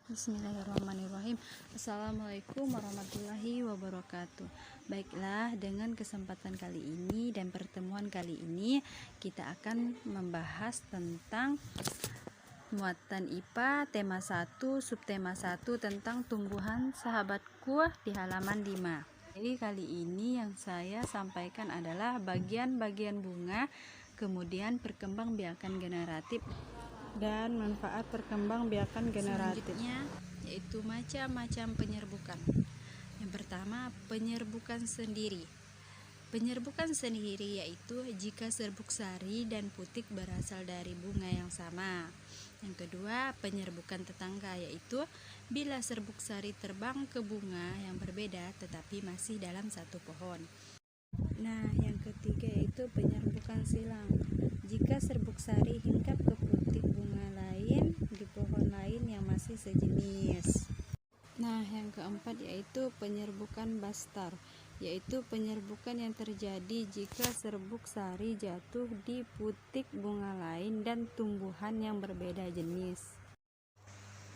Bismillahirrahmanirrahim. Assalamualaikum warahmatullahi wabarakatuh. Baiklah, dengan kesempatan kali ini dan pertemuan kali ini kita akan membahas tentang muatan IPA tema 1 subtema 1 tentang tumbuhan sahabatku di halaman 5. Jadi kali ini yang saya sampaikan adalah bagian-bagian bunga, kemudian perkembangbiakan generatif dan manfaat perkembangbiakan generatif. Selanjutnya yaitu macam-macam penyerbukan. Yang pertama, penyerbukan sendiri. Penyerbukan sendiri yaitu jika serbuk sari dan putik berasal dari bunga yang sama. Yang kedua, penyerbukan tetangga yaitu bila serbuk sari terbang ke bunga yang berbeda tetapi masih dalam satu pohon. Nah, yang ketiga yaitu penyerbukan silang. Jika serbuk sari hinggap ke putik bunga lain di pohon lain yang masih sejenis. Nah, yang keempat yaitu penyerbukan bastar, yaitu penyerbukan yang terjadi jika serbuk sari jatuh di putik bunga lain dan tumbuhan yang berbeda jenis.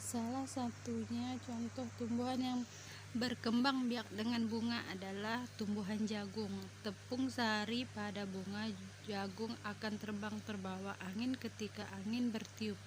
Salah satunya contoh tumbuhan yang berkembang biak dengan bunga adalah tumbuhan jagung. Tepung sari pada bunga jagung akan terbang terbawa angin ketika angin bertiup.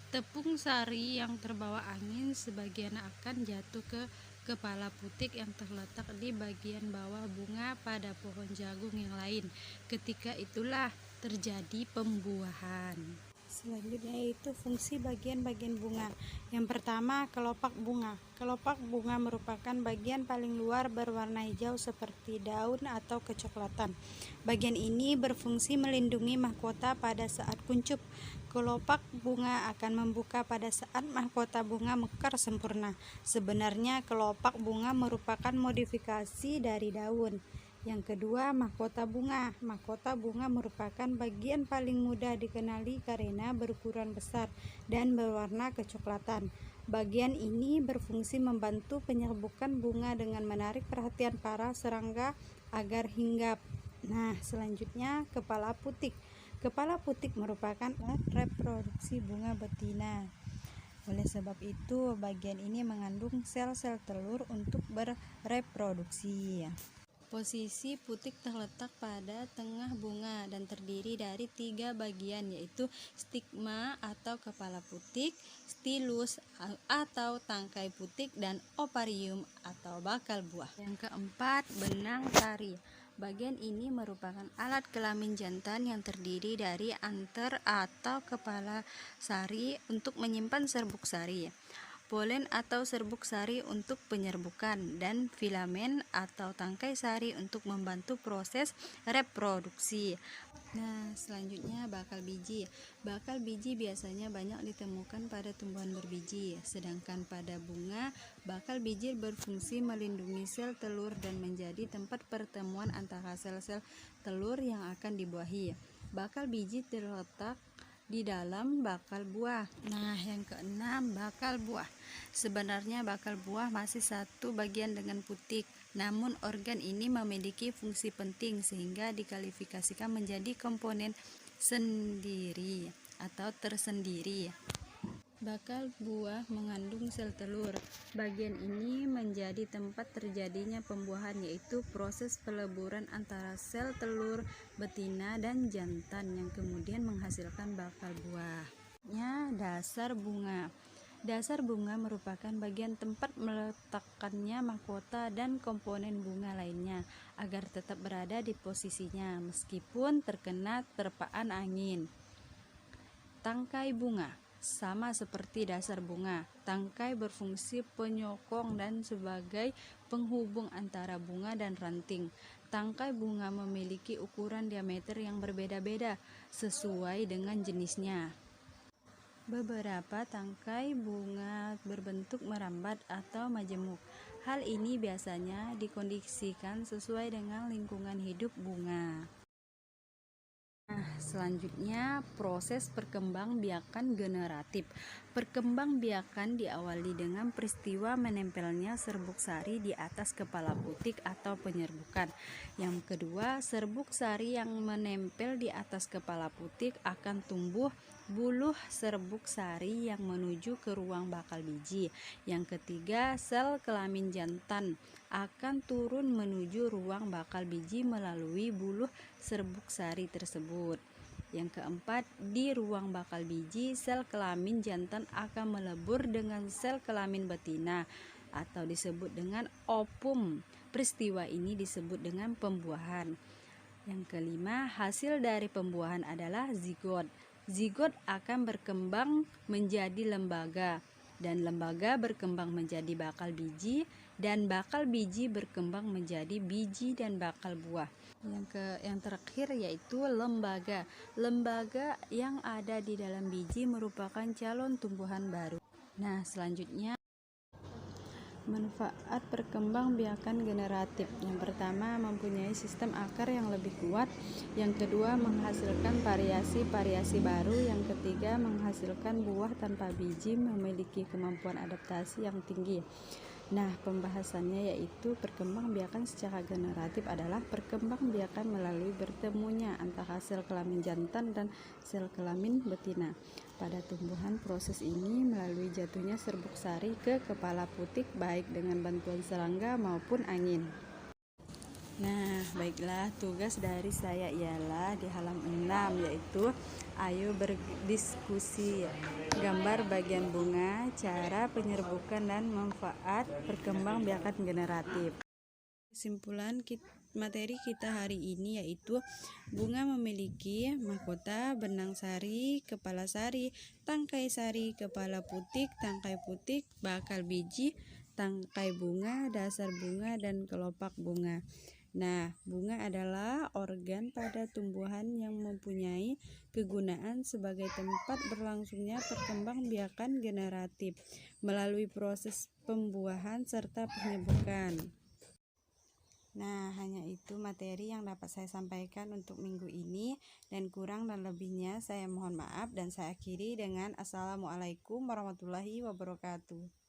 Tepung sari yang terbawa angin sebagian akan jatuh ke kepala putik yang terletak di bagian bawah bunga pada pohon jagung yang lain. Ketika itulah terjadi pembuahan. Selanjutnya yaitu fungsi bagian-bagian bunga. Yang pertama, kelopak bunga. Kelopak bunga merupakan bagian paling luar berwarna hijau seperti daun atau kecoklatan. Bagian ini berfungsi melindungi mahkota pada saat kuncup. Kelopak bunga akan membuka pada saat mahkota bunga mekar sempurna. Sebenarnya kelopak bunga merupakan modifikasi dari daun. Yang kedua, mahkota bunga. Mahkota bunga merupakan bagian paling mudah dikenali karena berukuran besar dan berwarna kecoklatan. Bagian ini berfungsi membantu penyerbukan bunga dengan menarik perhatian para serangga agar hinggap. Nah, selanjutnya kepala putik. Kepala putik merupakan alat reproduksi bunga betina. Oleh sebab itu, bagian ini mengandung sel-sel telur untuk bereproduksi. Posisi putik terletak pada tengah bunga dan terdiri dari 3 bagian yaitu stigma atau kepala putik, stilus atau tangkai putik, dan oparium atau bakal buah. Yang keempat, benang sari. Bagian ini merupakan alat kelamin jantan yang terdiri dari anter atau kepala sari untuk menyimpan serbuk sari, polen atau serbuk sari untuk penyerbukan, dan filamen atau tangkai sari untuk membantu proses reproduksi. Nah, selanjutnya bakal biji. Bakal biji biasanya banyak ditemukan pada tumbuhan berbiji, sedangkan pada bunga, bakal biji berfungsi melindungi sel telur dan menjadi tempat pertemuan antara sel-sel telur yang akan dibuahi. Bakal biji terletak di dalam bakal buah. Nah, yang keenam, bakal buah. Sebenarnya bakal buah masih satu bagian dengan putik, namun organ ini memiliki fungsi penting sehingga dikualifikasikan menjadi komponen sendiri atau tersendiri. Bakal buah mengandung sel telur. Bagian ini menjadi tempat terjadinya pembuahan, yaitu proses peleburan antara sel telur betina dan jantan yang kemudian menghasilkan bakal buah. Dasar bunga. Dasar bunga merupakan bagian tempat meletakkannya mahkota dan komponen bunga lainnya agar tetap berada di posisinya meskipun terkena terpaan angin. Tangkai bunga. Sama seperti dasar bunga, tangkai berfungsi penyokong dan sebagai penghubung antara bunga dan ranting. Tangkai bunga memiliki ukuran diameter yang berbeda-beda sesuai dengan jenisnya. Beberapa tangkai bunga berbentuk merambat atau majemuk. Hal ini biasanya dikondisikan sesuai dengan lingkungan hidup bunga. Nah, selanjutnya proses perkembangbiakan generatif. Perkembangbiakan diawali dengan peristiwa menempelnya serbuk sari di atas kepala putik atau penyerbukan. Yang kedua, serbuk sari yang menempel di atas kepala putik akan tumbuh buluh serbuk sari yang menuju ke ruang bakal biji. Yang ketiga, sel kelamin jantan akan turun menuju ruang bakal biji melalui buluh serbuk sari tersebut. Yang keempat, di ruang bakal biji, sel kelamin jantan akan melebur dengan sel kelamin betina atau disebut dengan ovum. Peristiwa ini disebut dengan pembuahan. Yang kelima, hasil dari pembuahan adalah zigot. Zigot akan berkembang menjadi lembaga, dan lembaga berkembang menjadi bakal biji, dan bakal biji berkembang menjadi biji dan bakal buah. Yang terakhir yaitu lembaga. Lembaga yang ada di dalam biji merupakan calon tumbuhan baru. Nah, selanjutnya manfaat perkembangbiakan generatif. Yang pertama, mempunyai sistem akar yang lebih kuat. Yang kedua, menghasilkan variasi-variasi baru. Yang ketiga, menghasilkan buah tanpa biji, memiliki kemampuan adaptasi yang tinggi. Nah, pembahasannya yaitu perkembangbiakan secara generatif adalah perkembangbiakan melalui bertemunya antara sel kelamin jantan dan sel kelamin betina. Pada tumbuhan, proses ini melalui jatuhnya serbuk sari ke kepala putik baik dengan bantuan serangga maupun angin. Nah, baiklah, tugas dari saya ialah di halaman 6, yaitu ayo berdiskusi. Gambar bagian bunga, cara penyerbukan dan manfaat perkembangbiakan generatif. Kesimpulan materi kita hari ini yaitu bunga memiliki mahkota benang sari, kepala sari, tangkai sari, kepala putik, tangkai putik, bakal biji, tangkai bunga, dasar bunga, dan kelopak bunga. Nah, bunga adalah organ pada tumbuhan yang mempunyai kegunaan sebagai tempat berlangsungnya perkembangbiakan generatif melalui proses pembuahan serta penyerbukan. Nah, hanya itu materi yang dapat saya sampaikan untuk minggu ini, dan kurang dan lebihnya saya mohon maaf, dan saya akhiri dengan Assalamualaikum warahmatullahi wabarakatuh.